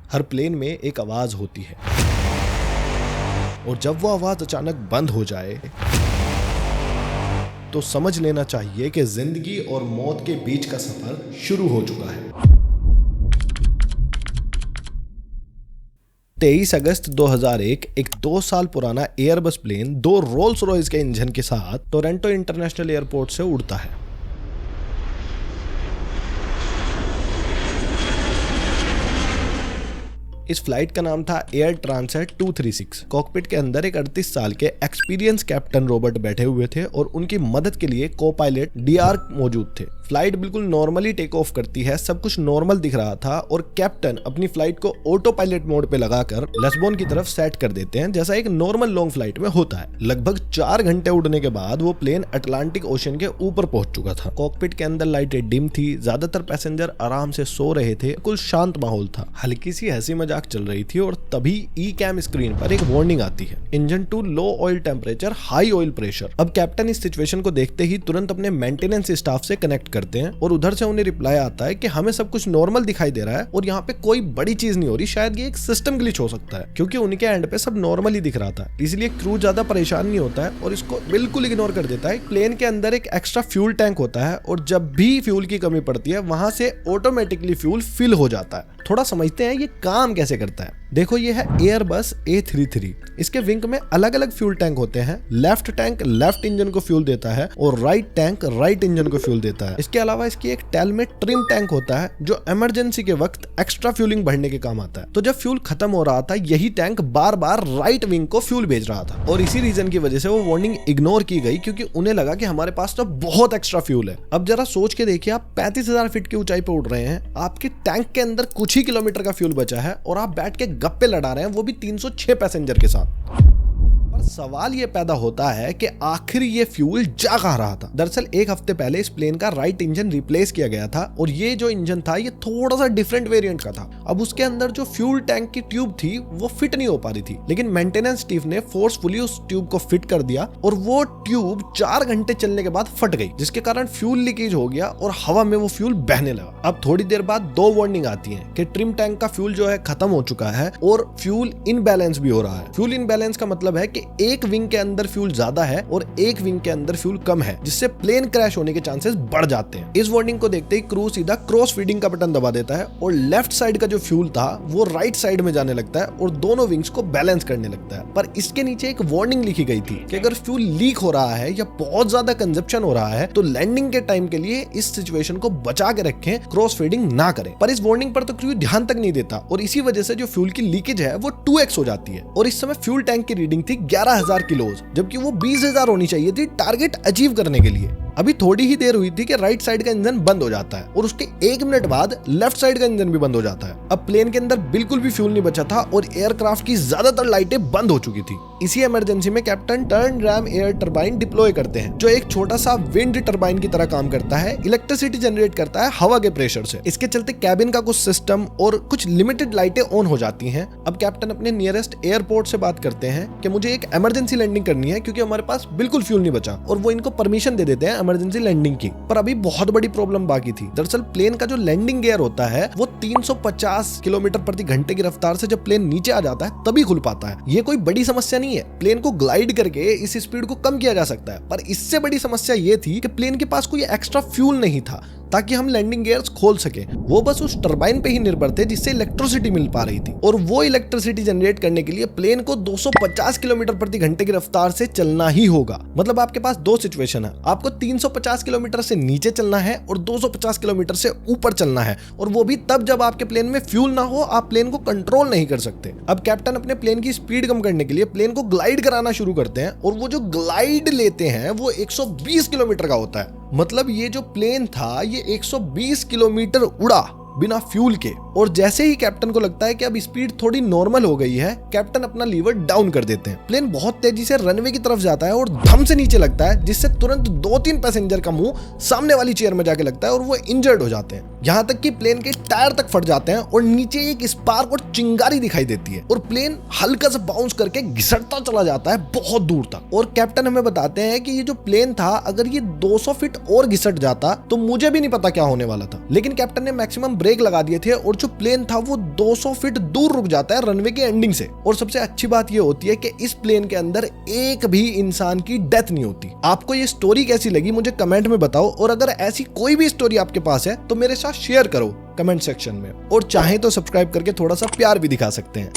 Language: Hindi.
हर प्लेन में एक आवाज होती है और जब वो आवाज अचानक बंद हो जाए तो समझ लेना चाहिए कि जिंदगी और मौत के बीच का सफर शुरू हो चुका है। 23 अगस्त 2001 एक 2 साल पुराना एयरबस प्लेन 2 रोल्स रॉयस के इंजन के साथ टोरंटो इंटरनेशनल एयरपोर्ट से उड़ता है। इस फ्लाइट का नाम था एयर ट्रांसेट 236। कॉकपिट के अंदर एक 38 साल के एक्सपीरियंस कैप्टन रॉबर्ट बैठे हुए थे और उनकी मदद के लिए को पायलट डीआर मौजूद थे। फ्लाइट बिल्कुल नॉर्मली टेक ऑफ करती है, सब कुछ नॉर्मल दिख रहा था और कैप्टन अपनी फ्लाइट को ऑटो पायलट मोड पे लगाकर लिस्बन की तरफ सेट कर देते हैं, जैसा एक नॉर्मल लॉन्ग फ्लाइट में होता है। लगभग 4 घंटे उड़ने के बाद वो प्लेन अटलांटिक ओशन के ऊपर पहुंच चुका था। कॉकपिट के अंदर लाइटें डिम थी, ज्यादातर पैसेंजर आराम से सो रहे थे, बिल्कुल शांत माहौल था। हल्की सी हंसी मजाक चल रही थी और तभी ई कैम स्क्रीन पर एक वार्निंग आती है, engine two low oil temperature, high oil pressure. अब कैप्टन इस सिचुएशन को देखते ही तुरंत अपने मेंटेनेंस स्टाफ से कनेक्ट करते हैं और उधर से उन्हें रिप्लाई आता है कि हमें सब कुछ नॉर्मल दिखाई दे रहा है और यहाँ पे कोई बड़ी चीज नहीं हो रही, शायद ये एक सिस्टम ग्लिच हो सकता है, क्योंकि उनके एंड पे सब नॉर्मल ही दिख रहा था। इसलिए क्रू ज्यादा परेशान नहीं होता है और इसको बिल्कुल इग्नोर कर देता है। प्लेन के अंदर एक एक्स्ट्रा फ्यूल टैंक होता है और जब भी फ्यूल की कमी पड़ती है वहां से ऑटोमेटिकली फ्यूल फिल हो जाता है। थोड़ा समझते हैं ये काम कैसे करता है। देखो, ये है एयरबस A33। इसके विंग में अलग अलग फ्यूल टैंक होते हैं। लेफ्ट टैंक लेफ्ट इंजन को फ्यूल देता है और राइट टैंक राइट इंजन को फ्यूल देता है। इसके अलावा इसकी एक टेल में ट्रिम टैंक होता है जो इमरजेंसी के वक्त एक्स्ट्रा फ्यूलिंग भरने के काम आता है। तो जब फ्यूल खत्म हो रहा था, यही टैंक बार बार राइट विंग को फ्यूल भेज रहा था और इसी रीजन की वजह से वो वार्निंग इग्नोर की गई, क्योंकि उन्हें लगा कि हमारे पास तो बहुत एक्स्ट्रा फ्यूल है। अब जरा सोच के देखिए, आप 35,000 फीट की ऊंचाई पर उड़ रहे हैं, आपके टैंक के अंदर कुछ ही किलोमीटर का फ्यूल बचा है और आप बैठ के गप्पे लड़ा रहे हैं, वो भी 306 पैसेंजर के साथ। सवाल ये पैदा होता है कि आखिर ये फ्यूल जा कहां रहा था। दरअसल एक हफ्ते पहले इस प्लेन का राइट इंजन रिप्लेस किया गया था और ये जो इंजन था ये थोड़ा सा डिफरेंट वेरिएंट का था। अब उसके अंदर जो फ्यूल टैंक की ट्यूब थी वो फिट नहीं हो पा रही थी, लेकिन मेंटेनेंस टीम ने फोर्सफुली उस ट्यूब को फिट कर दिया और वो ट्यूब 4 घंटे चलने के बाद फट गई, जिसके कारण फ्यूल लीकेज हो गया और हवा में वो फ्यूल बहने लगा। अब थोड़ी देर बाद 2 वार्निंग आती है कि ट्रिम टैंक का फ्यूल जो है खत्म हो चुका है और फ्यूल इनबैलेंस भी हो रहा है। फ्यूल इनबैलेंस का मतलब है कि एक विंग के अंदर फ्यूल ज्यादा है और एक विंग के अंदर फ्यूल कम है, जिससे प्लेन क्रैश होने के चांसेस बढ़ जाते हैं। इस वार्निंग को देखते ही क्रू सीधा क्रॉस फीडिंग का बटन दबा देता है और लेफ्ट साइड का जो फ्यूल था वो राइट साइड में जाने लगता है और दोनों विंग्स को बैलेंस करने लगता है। पर इसके नीचे एक वार्निंग लिखी गई थी कि अगर फ्यूल लीक हो रहा है या बहुत ज्यादा कंजप्शन हो रहा है तो लैंडिंग के टाइम के लिए इस सिचुएशन को बचा के रखें, क्रॉस फीडिंग ना करें। पर इस वार्निंग पर तो क्रू ध्यान तक नहीं देता और इसी वजह से जो फ्यूल की लीकेज है वो 2x हो जाती है और इस समय फ्यूल टैंक की रीडिंग थी 11,000 किलोज, जबकि वो 20,000 होनी चाहिए थी टारगेट अचीव करने के लिए। अभी थोड़ी ही देर हुई थी कि राइट साइड का इंजन बंद हो जाता है और उसके 1 मिनट बाद लेफ्ट साइड का इंजन भी बंद हो जाता है। अब प्लेन के अंदर बिल्कुल भी फ्यूल नहीं बचा था और एयरक्राफ्ट की ज्यादातर लाइटें बंद हो चुकी थी। इसी इमरजेंसी में captain turn RAM air turbine deploy करते हैं, जो एक छोटा सा विंड टरबाइन की तरह काम करता है, इलेक्ट्रिसिटी जनरेट करता है हवा के प्रेशर से। इसके चलते कैबिन का कुछ सिस्टम और कुछ लिमिटेड लाइटें ऑन हो जाती हैं। अब कैप्टन अपने नियरेस्ट एयरपोर्ट से बात करते हैं कि मुझे एक इमरजेंसी लैंडिंग करनी है क्योंकि हमारे पास बिल्कुल फ्यूल नहीं बचा, और वो इनको परमिशन दे देते हैं इमरजेंसी लैंडिंग की। पर अभी बहुत बड़ी प्रॉब्लम बाकी थी। दरअसल प्लेन का जो लैंडिंग गियर होता है वो 350 किलोमीटर प्रति घंटे की रफ्तार से जब प्लेन नीचे आ जाता है तभी खुल पाता है। ये कोई बड़ी समस्या नहीं है, प्लेन को ग्लाइड करके इस स्पीड को कम किया जा सकता है। पर इससे बड़ी समस्या ये थी कि प्लेन के पास कोई एक्स्ट्रा फ्यूल नहीं था ताकि हम लैंडिंग गियर्स खोल सके। वो बस उस टरबाइन पे ही निर्भर थे जिससे इलेक्ट्रिसिटी मिल पा रही थी, और वो इलेक्ट्रिसिटी जनरेट करने के लिए प्लेन को 250 किलोमीटर प्रति घंटे की रफ्तार से चलना ही होगा। मतलब आपके पास 2 सिचुएशन है, आपको 350 किलोमीटर से नीचे चलना है और 250 किलोमीटर से ऊपर चलना है, और वो भी तब जब आपके प्लेन में फ्यूल ना हो, आप प्लेन को कंट्रोल नहीं कर सकते। अब कैप्टन अपने प्लेन की स्पीड कम करने के लिए प्लेन को ग्लाइड कराना शुरू करते हैं, और वो जो ग्लाइड लेते हैं वो 120 किलोमीटर का होता है। मतलब ये जो प्लेन था ये 120 किलोमीटर उड़ा बिना फ्यूल के, और जैसे ही कैप्टन को लगता है कि अब स्पीड थोड़ी नॉर्मल हो गई है, कैप्टन अपना लीवर डाउन कर देते हैं। प्लेन बहुत तेजी से रनवे की तरफ जाता है और धम से नीचे लगता है, जिससे तुरंत 2-3 पैसेंजर का मुंह सामने वाली चेयर में जाके लगता है और वो इंजर्ड हो जाते हैं। यहाँ तक कि प्लेन के टायर तक फट जाते हैं और नीचे एक स्पार्क और चिंगारी दिखाई देती है और प्लेन हल्का सा बाउंस करके घिसटता चला जाता है बहुत दूर तक। और कैप्टन हमें बताते हैं कि ये जो प्लेन था अगर ये 200 फीट और घिसट जाता तो मुझे भी नहीं पता क्या होने वाला था, लेकिन कैप्टन ने मैक्सिमम ब्रेक लगा दिए थे और जो प्लेन था वो 200 फीट दूर रुक जाता है रनवे की एंडिंग से। और सबसे अच्छी बात ये होती है कि इस प्लेन के अंदर एक भी इंसान की डेथ नहीं होती। आपको ये स्टोरी कैसी लगी मुझे कमेंट में बताओ, और अगर ऐसी कोई भी स्टोरी आपके पास है तो मेरे साथ शेयर करो कमेंट सेक्शन में, और चाहे तो सब्सक्राइब करके थोड़ा सा प्यार भी दिखा सकते हैं।